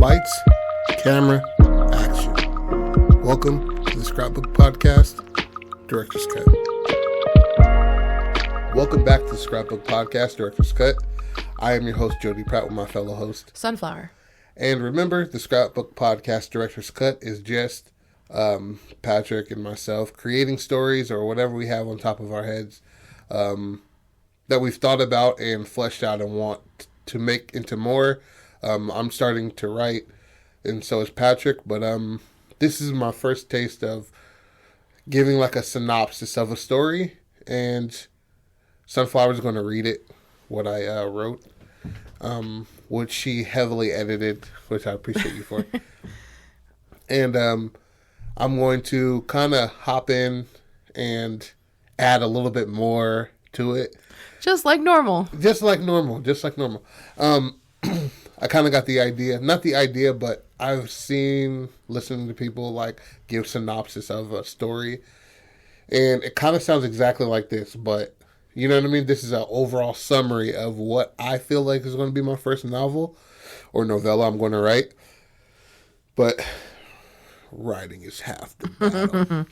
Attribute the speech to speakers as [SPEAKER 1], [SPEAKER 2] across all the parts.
[SPEAKER 1] Lights, camera, action. Welcome to the Scrapbook Podcast, Director's Cut. Welcome back to the Scrapbook Podcast, Director's Cut. I am your host, Jody Pratt, with my fellow host,
[SPEAKER 2] Sunflower.
[SPEAKER 1] And remember, the Scrapbook Podcast, Director's Cut is just Patrick and myself creating stories or whatever we have on top of our heads that we've thought about and fleshed out and want to make into more. I'm starting to write, and so is Patrick, but this is my first taste of giving like a synopsis of a story, and Sunflower's going to read it, what I wrote, which she heavily edited, which I appreciate you for. And I'm going to kind of hop in and add a little bit more to it.
[SPEAKER 2] Just like normal.
[SPEAKER 1] I kind of got the idea. Not the idea, but I've listened to people like give synopsis of a story. And it kind of sounds exactly like this, but you know what I mean? This is an overall summary of what I feel like is going to be my first novel or novella I'm going to write. But writing is half the battle.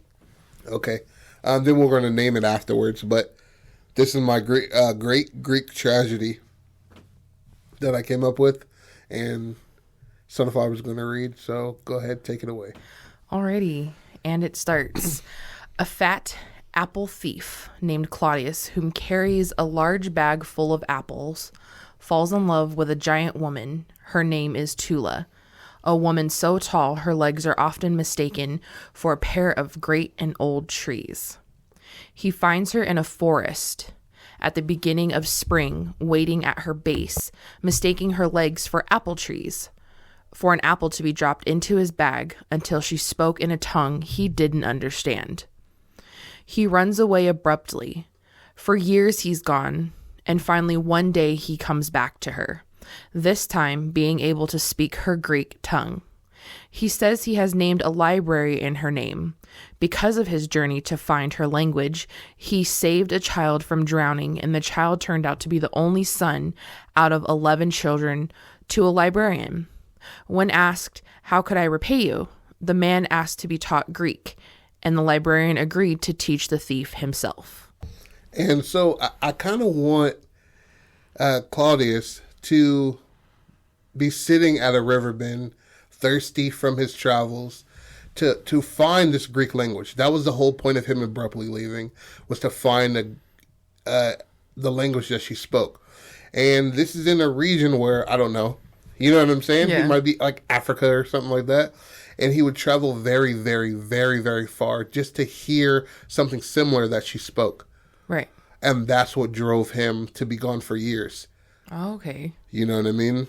[SPEAKER 1] Okay. Then we're going to name it afterwards, but this is my great Greek tragedy that I came up with, and Sunflower was going to read, so go ahead, take it away.
[SPEAKER 2] Alrighty, and it starts. A fat apple thief named Claudius, whom carries a large bag full of apples, falls in love with a giant woman. Her name is Tuula, a woman so tall her legs are often mistaken for a pair of great and old trees. He finds her in a forest at the beginning of spring, waiting at her base, mistaking her legs for apple trees, for an apple to be dropped into his bag until she spoke in a tongue he didn't understand. He runs away abruptly. For years he's gone, and finally one day he comes back to her, this time being able to speak her Greek tongue. He says he has named a library in her name. Because of his journey to find her language, he saved a child from drowning, and the child turned out to be the only son out of 11 children to a librarian. When asked, "How could I repay you?" the man asked to be taught Greek, and the librarian agreed to teach the thief himself.
[SPEAKER 1] And so I kind of want Claudius to be sitting at a river bend, thirsty from his travels, to find this Greek language. That was the whole point of him abruptly leaving, was to find the language that she spoke. And this is in a region where, I don't know, you know what I'm saying?
[SPEAKER 2] Yeah.
[SPEAKER 1] He might be like Africa or something like that. And he would travel very, very, very, very far just to hear something similar that she spoke.
[SPEAKER 2] Right.
[SPEAKER 1] And that's what drove him to be gone for years.
[SPEAKER 2] Okay.
[SPEAKER 1] You know what I mean?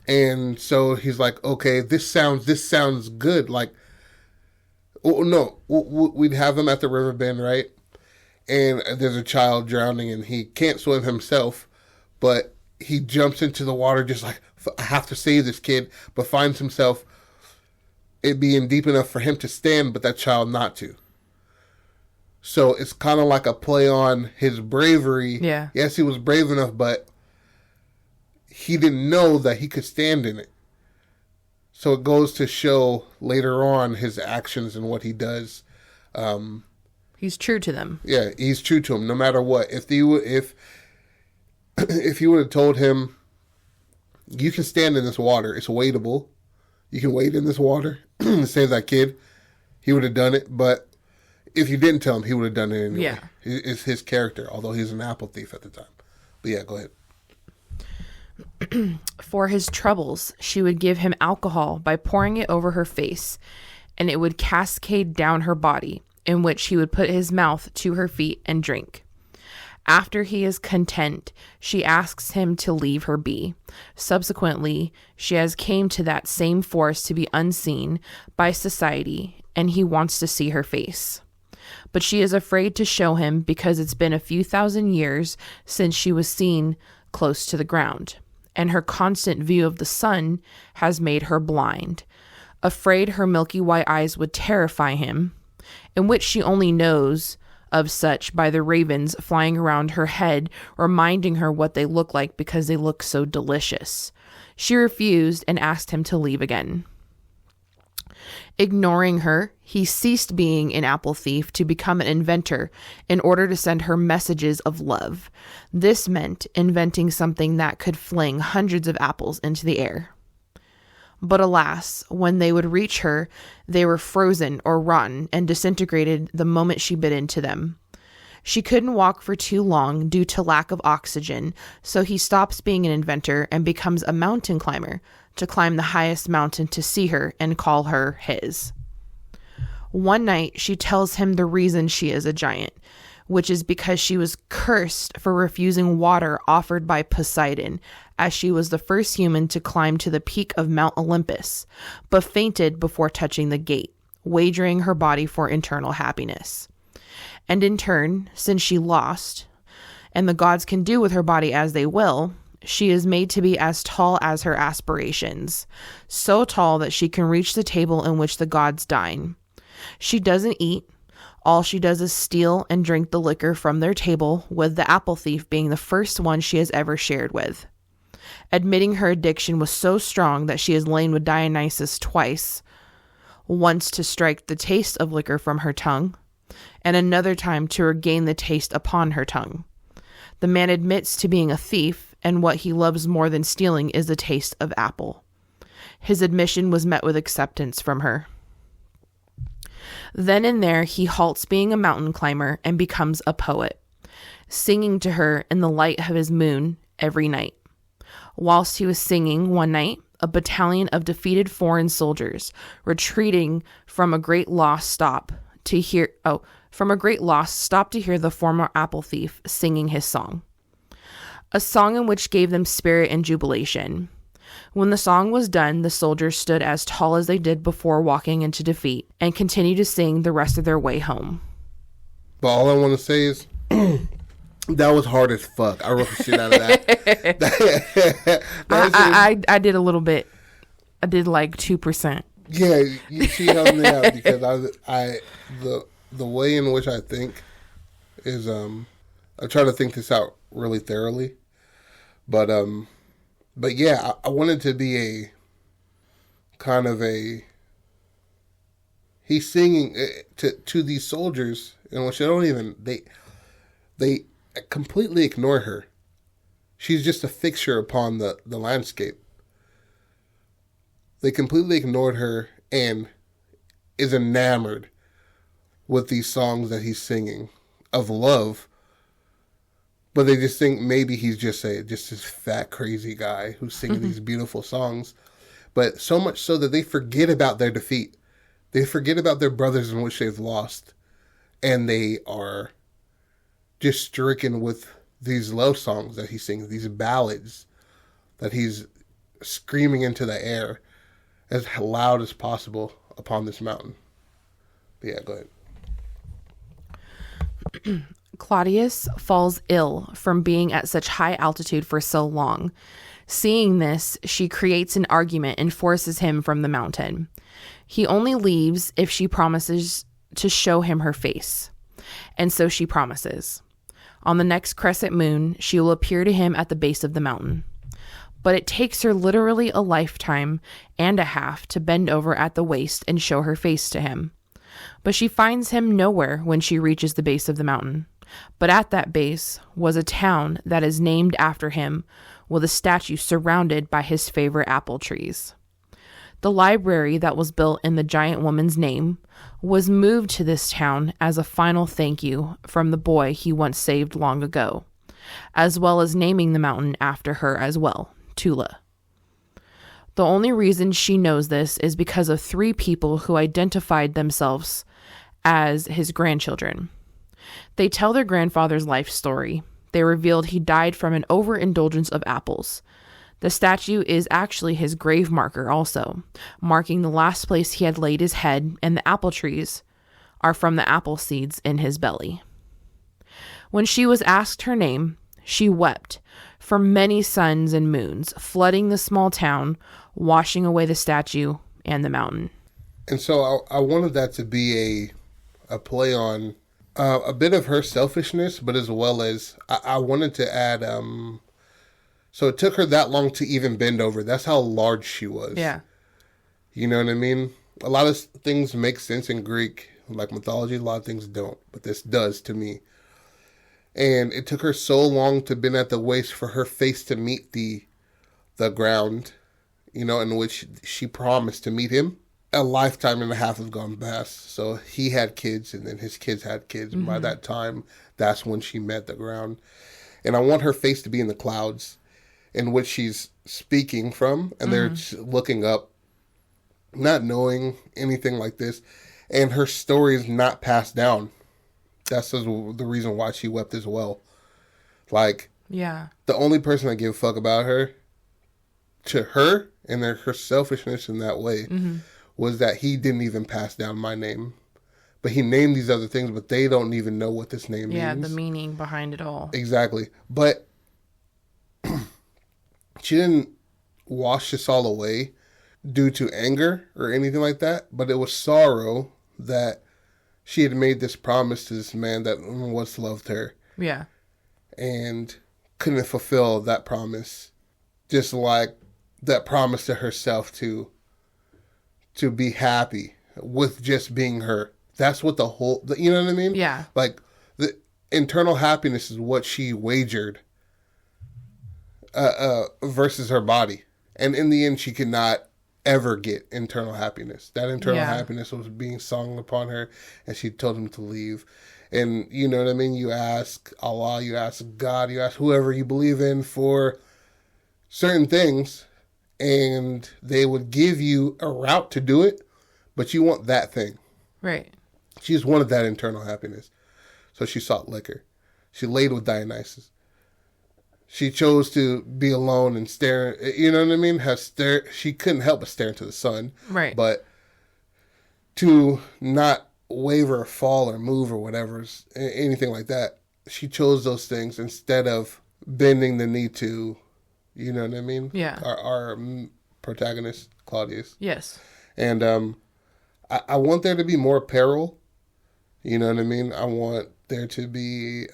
[SPEAKER 1] And so he's like, okay, this sounds good. Like, oh, no, we'd have him at the river bend, right? And there's a child drowning, and he can't swim himself, but he jumps into the water just like, I have to save this kid, but finds himself it being deep enough for him to stand, but that child not to. So it's kind of like a play on his bravery.
[SPEAKER 2] Yeah.
[SPEAKER 1] Yes, he was brave enough, but he didn't know that he could stand in it. So it goes to show later on his actions and what he does.
[SPEAKER 2] He's true to them.
[SPEAKER 1] Yeah, he's true to him no matter what. If you would have told him, you can stand in this water, it's wadeable, you can wade in this water to save that kid, he would have done it. But if you didn't tell him, he would have done it anyway.
[SPEAKER 2] Yeah.
[SPEAKER 1] It's his character, although he's an apple thief at the time. But yeah, go ahead.
[SPEAKER 2] For his troubles, she would give him alcohol by pouring it over her face, and it would cascade down her body, in which he would put his mouth to her feet and drink. After he is content, she asks him to leave her be. Subsequently, she has came to that same forest to be unseen by society, and he wants to see her face. But she is afraid to show him because it's been a few thousand years since she was seen close to the ground, and her constant view of the sun has made her blind. Afraid her milky white eyes would terrify him, in which she only knows of such by the ravens flying around her head, reminding her what they look like because they look so delicious. She refused and asked him to leave again. Ignoring her, he ceased being an apple thief to become an inventor in order to send her messages of love. This meant inventing something that could fling hundreds of apples into the air. But alas, when they would reach her, they were frozen or rotten and disintegrated the moment she bit into them. She couldn't walk for too long due to lack of oxygen, so he stops being an inventor and becomes a mountain climber to climb the highest mountain to see her and call her his. One night, she tells him the reason she is a giant, which is because she was cursed for refusing water offered by Poseidon, as she was the first human to climb to the peak of Mount Olympus, but fainted before touching the gate, wagering her body for eternal happiness. And in turn, since she lost, and the gods can do with her body as they will, she is made to be as tall as her aspirations, so tall that she can reach the table in which the gods dine. She doesn't eat. All she does is steal and drink the liquor from their table, with the apple thief being the first one she has ever shared with. Admitting her addiction was so strong that she has lain with Dionysus twice, once to strike the taste of liquor from her tongue, and another time to regain the taste upon her tongue. The man admits to being a thief, and what he loves more than stealing is the taste of apple. His admission was met with acceptance from her. Then and there he halts being a mountain climber and becomes a poet, singing to her in the light of his moon every night. Whilst he was singing one night, a battalion of defeated foreign soldiers retreating from a great loss stopped to hear the former apple thief singing his song. A song in which gave them spirit and jubilation. When the song was done, the soldiers stood as tall as they did before walking into defeat and continued to sing the rest of their way home.
[SPEAKER 1] But all I want to say is, that was hard as fuck. I wrote the shit out of that.
[SPEAKER 2] I did a little bit. I did like 2%.
[SPEAKER 1] Yeah, she helped me out because the way in which I think is I try to think this out really thoroughly, but yeah, I wanted to be a kind of a he's singing to these soldiers in which they completely ignore her. She's just a fixture upon the landscape. They completely ignored her and is enamored with these songs that he's singing of love. But they just think maybe he's just this fat, crazy guy who's singing these beautiful songs. But so much so that they forget about their defeat. They forget about their brothers in which they've lost. And they are just stricken with these love songs that he sings, these ballads that he's screaming into the air as loud as possible upon this mountain. But yeah, go ahead.
[SPEAKER 2] Claudius falls ill from being at such high altitude for so long. Seeing this, she creates an argument and forces him from the mountain. He only leaves if she promises to show him her face. And so she promises. On the next crescent moon, she will appear to him at the base of the mountain. But it takes her literally a lifetime and a half to bend over at the waist and show her face to him. But she finds him nowhere when she reaches the base of the mountain. But at that base was a town that is named after him, with a statue surrounded by his favorite apple trees. The library that was built in the giant woman's name was moved to this town as a final thank you from the boy he once saved long ago, as well as naming the mountain after her as well, Tuula. The only reason she knows this is because of 3 people who identified themselves as his grandchildren. They tell their grandfather's life story. They revealed he died from an overindulgence of apples. The statue is actually his grave marker also, marking the last place he had laid his head, and the apple trees are from the apple seeds in his belly. When she was asked her name, she wept for many suns and moons, flooding the small town, washing away the statue and the mountain.
[SPEAKER 1] And so I wanted that to be a play on A bit of her selfishness, but as well as I wanted to add. So it took her that long to even bend over. That's how large she was.
[SPEAKER 2] Yeah.
[SPEAKER 1] You know what I mean? A lot of things make sense in Greek, like mythology. A lot of things don't, but this does to me. And it took her so long to bend at the waist for her face to meet the ground, you know, in which she promised to meet him. A lifetime and a half has gone past. So he had kids, and then his kids had kids. And by that time, that's when she met the ground. And I want her face to be in the clouds, in which she's speaking from, and they're looking up, not knowing anything like this. And her story is not passed down. That's the reason why she wept as well. Like,
[SPEAKER 2] yeah,
[SPEAKER 1] the only person that gave a fuck about her, to her, and her selfishness in that way, was that he didn't even pass down my name. But he named these other things, but they don't even know what this name means.
[SPEAKER 2] Yeah, the meaning behind it all.
[SPEAKER 1] Exactly. But she didn't wash this all away due to anger or anything like that. But it was sorrow that she had made this promise to this man that once loved her.
[SPEAKER 2] Yeah.
[SPEAKER 1] And couldn't fulfill that promise. Just like that promise to herself to be happy with just being her. That's what the whole, you know what I mean?
[SPEAKER 2] Yeah.
[SPEAKER 1] Like, the internal happiness is what she wagered versus her body. And in the end, she could not ever get internal happiness. That internal happiness was being sung upon her, and she told him to leave. And you know what I mean? You ask Allah, you ask God, you ask whoever you believe in for certain things, and they would give you a route to do it, but you want that thing.
[SPEAKER 2] Right.
[SPEAKER 1] She just wanted that internal happiness. So she sought liquor. She laid with Dionysus. She chose to be alone and stare, you know what I mean? She couldn't help but stare into the sun.
[SPEAKER 2] Right.
[SPEAKER 1] But to not waver or fall or move or whatever, anything like that, she chose those things instead of bending the knee to, you know what I mean?
[SPEAKER 2] Yeah.
[SPEAKER 1] Our protagonist, Claudius.
[SPEAKER 2] Yes.
[SPEAKER 1] And I want there to be more peril. You know what I mean? I want there to be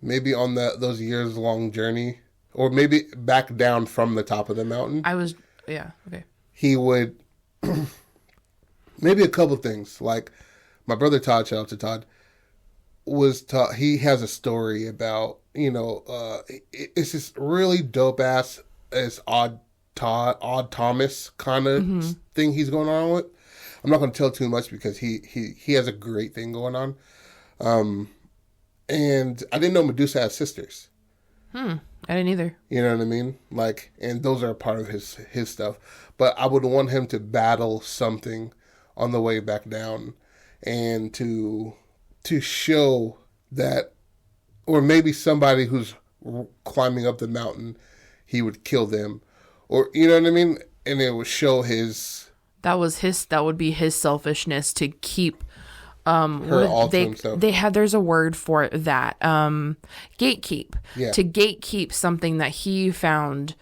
[SPEAKER 1] maybe on those years-long journey, or maybe back down from the top of the mountain.
[SPEAKER 2] Okay.
[SPEAKER 1] He would, maybe a couple things. Like, my brother Todd, shout out to Todd, was taught, he has a story about, you know, it's this really dope-ass, it's odd Thomas kind of thing he's going on with. I'm not going to tell too much because he has a great thing going on. And I didn't know Medusa had sisters.
[SPEAKER 2] I didn't either.
[SPEAKER 1] You know what I mean? Like, and those are part of his stuff. But I would want him to battle something on the way back down, and to show that, or maybe somebody who's climbing up the mountain, he would kill them, or you know what I mean? And it would show his.
[SPEAKER 2] That would be his selfishness to keep
[SPEAKER 1] her all to himself.
[SPEAKER 2] There's a word for that. Gatekeep.
[SPEAKER 1] Yeah.
[SPEAKER 2] To gatekeep something that he found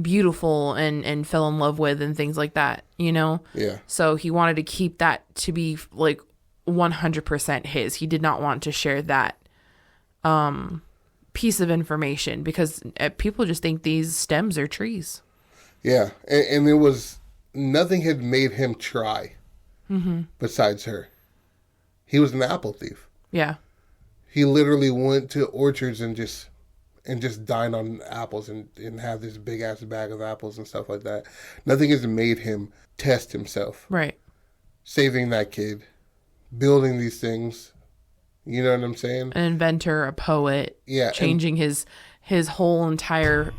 [SPEAKER 2] beautiful and fell in love with and things like that, you know?
[SPEAKER 1] Yeah.
[SPEAKER 2] So he wanted to keep that to be like 100% his. He did not want to share that piece of information because people just think these stems are trees.
[SPEAKER 1] Yeah. And it was, nothing had made him try besides her. He was an apple thief.
[SPEAKER 2] Yeah.
[SPEAKER 1] He literally went to orchards and just dined on apples and have this big ass bag of apples and stuff like that. Nothing has made him test himself.
[SPEAKER 2] Right.
[SPEAKER 1] Saving that kid, building these things. You know what I'm saying?
[SPEAKER 2] An inventor, a poet.
[SPEAKER 1] Yeah.
[SPEAKER 2] Changing his whole entire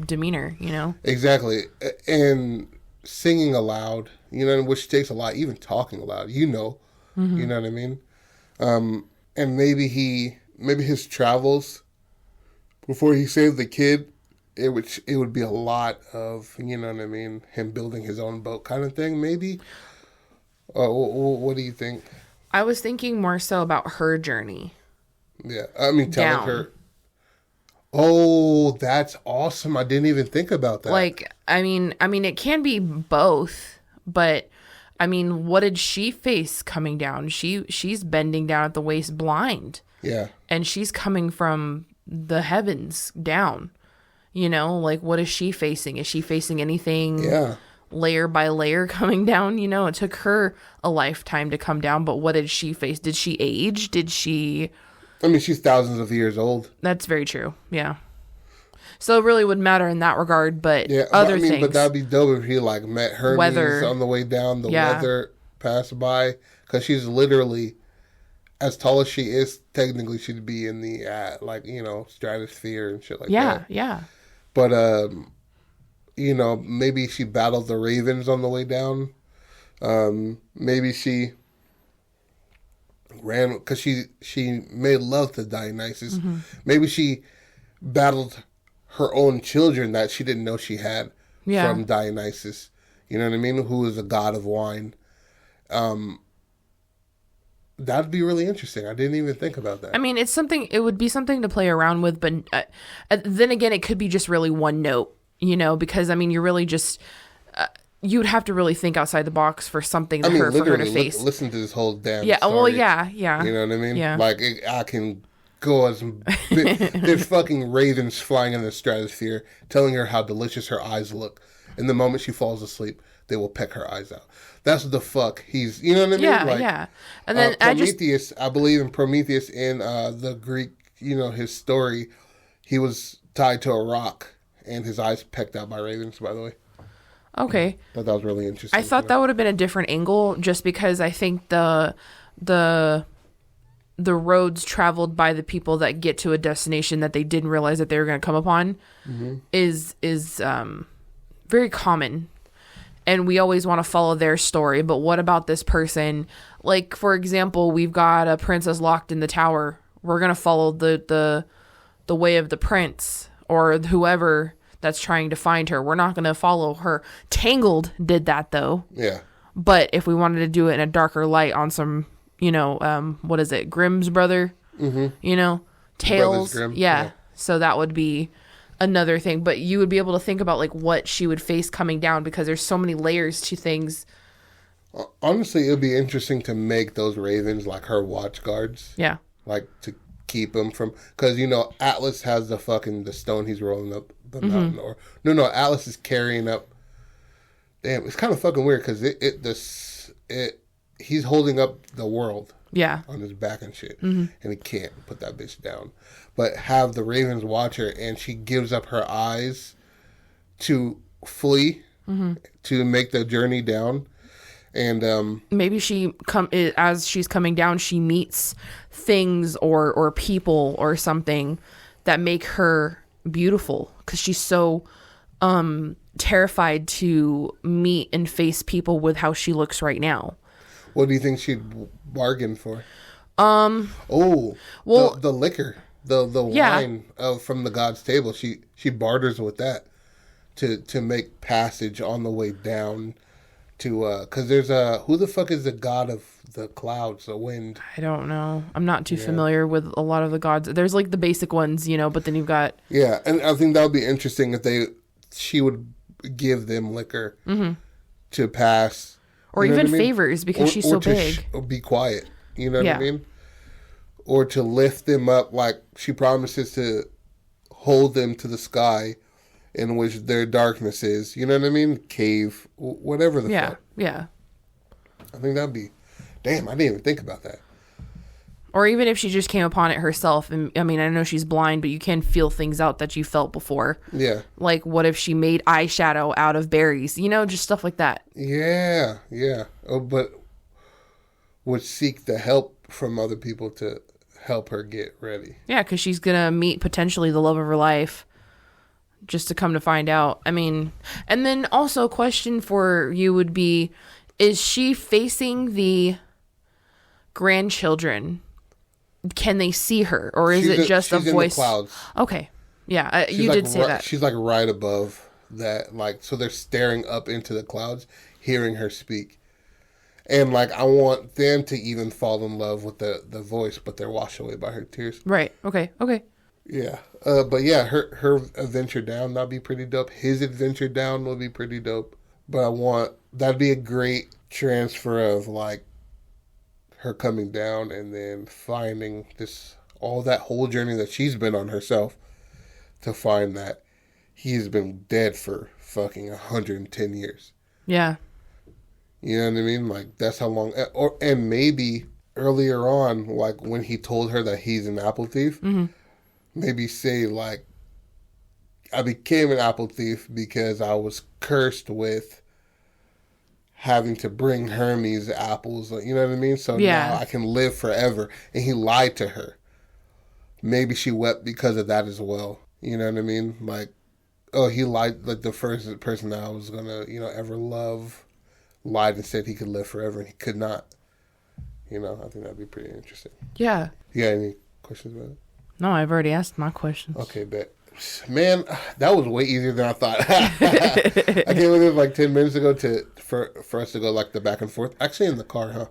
[SPEAKER 2] demeanor, you know?
[SPEAKER 1] Exactly. And singing aloud, you know, which takes a lot, even talking aloud, you know. You know what I mean? And maybe his travels before he saved the kid, it would be a lot of, you know what I mean, him building his own boat kind of thing, maybe. What do you think?
[SPEAKER 2] I was thinking more so about her journey.
[SPEAKER 1] Yeah, I mean, telling
[SPEAKER 2] down.
[SPEAKER 1] her. Oh, that's awesome! I didn't even think about that.
[SPEAKER 2] Like, I mean, it can be both, but I mean, what did she face coming down? She's bending down at the waist blind.
[SPEAKER 1] Yeah.
[SPEAKER 2] And she's coming from the heavens down. You know, like, what is she facing? Is she facing anything layer by layer coming down? You know, it took her a lifetime to come down, but what did she face? Did she age? Did she...
[SPEAKER 1] I mean, she's thousands of years old.
[SPEAKER 2] That's very true. Yeah. So it really would matter in that regard, but other things.
[SPEAKER 1] But that'd be dope if he, like, met Hermes on the way down, the weather passed by. Because she's literally, as tall as she is, technically she'd be in the, like, you know, stratosphere and shit like that.
[SPEAKER 2] Yeah, yeah.
[SPEAKER 1] But, you know, maybe she battled the ravens on the way down. Maybe she ran because she made love to Dionysus. Mm-hmm. Maybe she battled her own children that she didn't know she had from Dionysus. You know what I mean? Who is a god of wine. That'd be really interesting. I didn't even think about that.
[SPEAKER 2] I mean, it would be something to play around with, but then again, it could be just really one note, you know, because I mean, you're really just, you'd have to really think outside the box for something for her to face.
[SPEAKER 1] Listen to this whole damn
[SPEAKER 2] story.
[SPEAKER 1] Well,
[SPEAKER 2] yeah.
[SPEAKER 1] You know what I mean?
[SPEAKER 2] Yeah.
[SPEAKER 1] Like, I can go as there's fucking ravens flying in the stratosphere telling her how delicious her eyes look. And the moment she falls asleep, they will peck her eyes out. That's the fuck he's, you know what I mean?
[SPEAKER 2] Yeah,
[SPEAKER 1] like,
[SPEAKER 2] yeah. And then
[SPEAKER 1] I believe in Prometheus in the Greek, you know, his story, he was tied to a rock and his eyes pecked out by ravens, by the way.
[SPEAKER 2] Okay.
[SPEAKER 1] But that was really interesting.
[SPEAKER 2] I thought that would have been a different angle just because I think the roads traveled by the people that get to a destination that they didn't realize that they were going to come upon is very common. And we always want to follow their story. But what about this person? Like, for example, we've got a princess locked in the tower. We're going to follow the way of the prince or whoever that's trying to find her. We're not going to follow her. Tangled did that, though.
[SPEAKER 1] Yeah.
[SPEAKER 2] But if we wanted to do it in a darker light on some, you know, what is it? Grimm's brother? Mm-hmm. You know? Tales. Grimm. Yeah. So that would be another thing, but you would be able to think about like what she would face coming down because there's so many layers to things.
[SPEAKER 1] Honestly, it would be interesting to make those ravens like her watch guards.
[SPEAKER 2] Yeah.
[SPEAKER 1] Like to keep them from, because you know Atlas has the stone he's rolling up the mountain, or no, Atlas is carrying up. Damn, it's kind of fucking weird because he's holding up the world.
[SPEAKER 2] Yeah.
[SPEAKER 1] On his back and shit. Mm-hmm. And he can't put that bitch down. But have the ravens watch her and she gives up her eyes to flee, to make the journey down. And
[SPEAKER 2] maybe as she's coming down, she meets things or people or something that make her beautiful because she's so terrified to meet and face people with how she looks right now.
[SPEAKER 1] What do you think she'd bargain for?
[SPEAKER 2] Well,
[SPEAKER 1] the liquor, the wine from the god's table. She barters with that to make passage on the way down to because there's who the fuck is the god of the clouds, the wind?
[SPEAKER 2] I don't know. I'm not too familiar with a lot of the gods. There's like the basic ones, you know, but then you've got
[SPEAKER 1] and I think that would be interesting if she would give them liquor to pass.
[SPEAKER 2] Or even favors because she's so big.
[SPEAKER 1] Or be quiet. You know what I mean? Or to lift them up like she promises to hold them to the sky in which their darkness is. You know what I mean? Cave. Whatever the fuck.
[SPEAKER 2] Yeah.
[SPEAKER 1] I think that'd be... Damn, I didn't even think about that.
[SPEAKER 2] Or even if she just came upon it herself. And I mean, I know she's blind, but you can feel things out that you felt before. Yeah. Like, what if she made eyeshadow out of berries? You know, just stuff like that.
[SPEAKER 1] Yeah. Oh, but would seek the help from other people to help her get ready.
[SPEAKER 2] Yeah, because she's going to meet potentially the love of her life just to come to find out. I mean, and then also a question for you would be, is she facing the grandchildren? Can they see her, or is it just a voice?
[SPEAKER 1] In the clouds.
[SPEAKER 2] Okay, yeah, you did say that.
[SPEAKER 1] She's like right above that, like so they're staring up into the clouds, hearing her speak, and like I want them to even fall in love with the voice, but they're washed away by her tears.
[SPEAKER 2] Right. Okay.
[SPEAKER 1] Yeah. But yeah, her adventure down, that'd be pretty dope. His adventure down would be pretty dope. But that'd be a great transfer of like her coming down and then finding all that whole journey that she's been on herself to find that he's been dead for fucking 110 years.
[SPEAKER 2] Yeah.
[SPEAKER 1] You know what I mean? Like, that's how long... And maybe earlier on, like, when he told her that he's an apple thief, maybe say, like, I became an apple thief because I was cursed with having to bring Hermes apples. You know what I mean? So now I can live forever. And he lied to her. Maybe she wept because of that as well. You know what I mean? Like, oh, he lied. Like, the first person that I was going to, ever love... lied and said he could live forever and he could not. I think that'd be pretty interesting. Yeah. You got any questions about it?
[SPEAKER 2] No, I've already asked my questions.
[SPEAKER 1] Okay, bet. Man, that was way easier than I thought. I came with it like 10 minutes ago for us to go like the back and forth. Actually in the car, huh?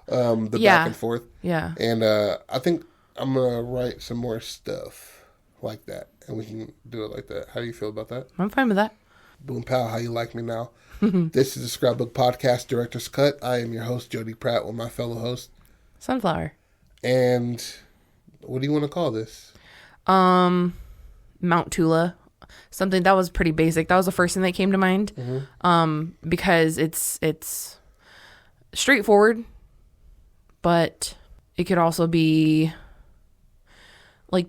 [SPEAKER 1] Back and forth.
[SPEAKER 2] Yeah.
[SPEAKER 1] And I think I'm going to write some more stuff like that and we can do it like that. How do you feel about that?
[SPEAKER 2] I'm fine with that.
[SPEAKER 1] Boom, pal, how you like me now? This is the Scrapbook Podcast Director's Cut. I am your host, Jody Pratt, with my fellow host,
[SPEAKER 2] Sunflower.
[SPEAKER 1] And what do you want to call this?
[SPEAKER 2] Mount Tuula. Something that was pretty basic. That was the first thing that came to mind. Because it's straightforward, but it could also be like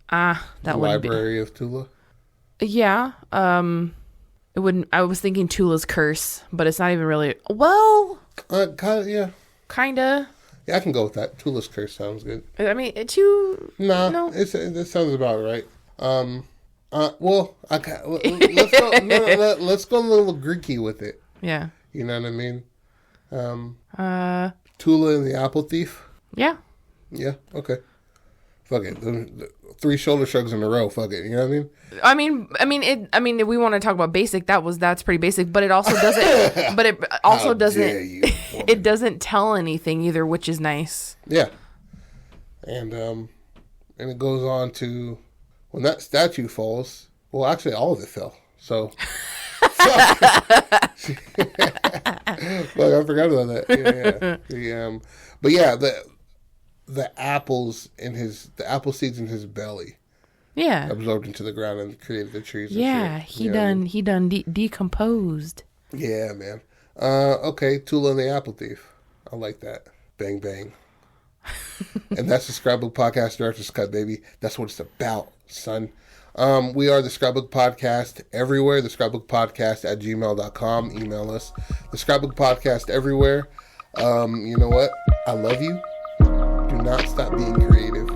[SPEAKER 2] that would be
[SPEAKER 1] Library of Tuula.
[SPEAKER 2] Yeah. It wouldn't. I was thinking Tuula's curse, but it's not even really. Well,
[SPEAKER 1] yeah,
[SPEAKER 2] kinda.
[SPEAKER 1] Yeah, I can go with that. Tuula's curse sounds good.
[SPEAKER 2] I mean,
[SPEAKER 1] it sounds about right. Well, let's go a little Greeky with it.
[SPEAKER 2] Yeah.
[SPEAKER 1] You know what I mean? Tuula and the Apple Thief.
[SPEAKER 2] Yeah.
[SPEAKER 1] Yeah. Okay. Fuck it. The 3 shoulder shrugs in a row. Fuck it. You know what I mean?
[SPEAKER 2] I mean, if we want to talk about basic, that's pretty basic. But it also doesn't. But it also doesn't. It doesn't tell anything either, which is nice.
[SPEAKER 1] Yeah. And it goes on to when that statue falls. Well, actually, all of it fell. So. Fuck, I forgot about that. Yeah. But yeah, the apples the apple seeds in his belly, absorbed into the ground and created the trees.
[SPEAKER 2] Yeah, he done decomposed.
[SPEAKER 1] Yeah, man. Okay, Tuula and the Apple Thief. I like that. Bang bang. And that's the Scrapbook Podcast Director's Cut, baby. That's what it's about, son. We are the Scrapbook Podcast everywhere. The Scrapbook Podcast at gmail.com. Email us. The Scrapbook Podcast everywhere. You know what? I love you. Do not stop being creative.